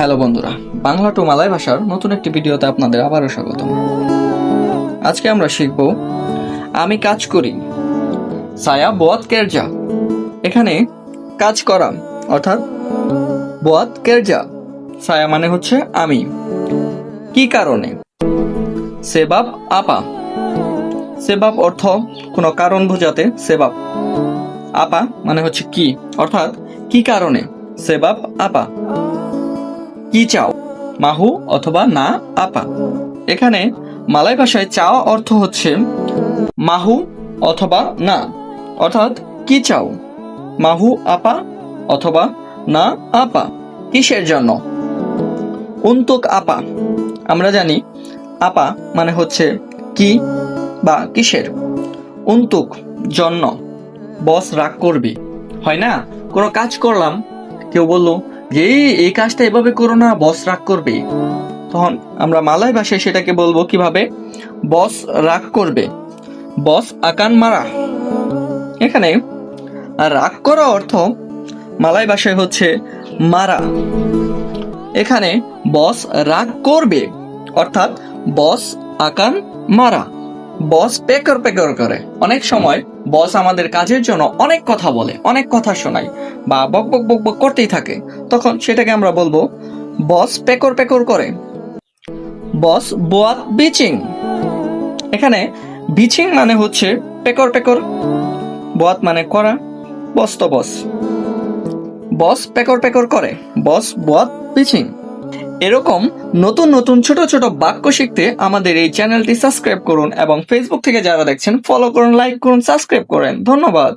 Hello বন্ধুরা, Bangla two Malay ভাষার নতুন একটি ভিডিওতে আপনাদের আবারও স্বাগতম। আজকে আমরা শিখব আমি কাজ করি। সায়া বুয়াত কেরজা। এখানে কাজ করা অর্থাৎ বুয়াত কেরজা। সায়া মানে হচ্ছে আমি। কি কারণে? সেবাব আপা। সেবাব অর্থ কোনো কারণ বোঝাতে সেবাব। আপা মানে হচ্ছে কি, অর্থাৎ কি কারণে। সেবাব আপা। কি চাও? মাহু অথবা না আপা। এখানে মালয় ভাষায় চাওয়া অর্থ হচ্ছে মাহু অথবা না, অর্থাৎ কি চাও? মাহু আপা অথবা না আপা। কিসের জন্য? উন্তুক আপা। আমরা জানি আপা মানে হচ্ছে কি বা কিসের। উন্তুক জন্য। বস রাগ করবি, হয় না? কোনো কাজ করলাম, কেউ বললো যে এই কাজটা এভাবে করো না, বস রাগ করবে। তখন আমরা মালয় ভাষায় সেটাকে বলবো কিভাবে? বস রাগ করবে। বস আকান মারা। এখানে রাগ করা অর্থ মালয় ভাষায় হচ্ছে মারা। এখানে বস রাগ করবে অর্থাৎ বস আকান মারা। বস পেকর পেকর করে। অনেক সময় বস আমাদের কাজের জন্য অনেক কথা বলে, অনেক কথা শোনায় বা বক বক বক বক করতেই থাকে, তখন সেটাকে আমরা বলবো বস পেকর পেকর করে। বস বুয়াত বিচিং। এখানে বিচিং মানে হচ্ছে পেকর পেকর, বুয়াত মানে করা, বস তো বস। বস পেকর পেকর করে, বস বুয়াত বিচিং। এরকম নতুন নতুন ছোট ছোট বাক্য শিখতে আমাদের এই চ্যানেলটি সাবস্ক্রাইব করুন এবং ফেসবুক থেকে যারা দেখছেন ফলো করুন, লাইক করুন, সাবস্ক্রাইব করেন। ধন্যবাদ।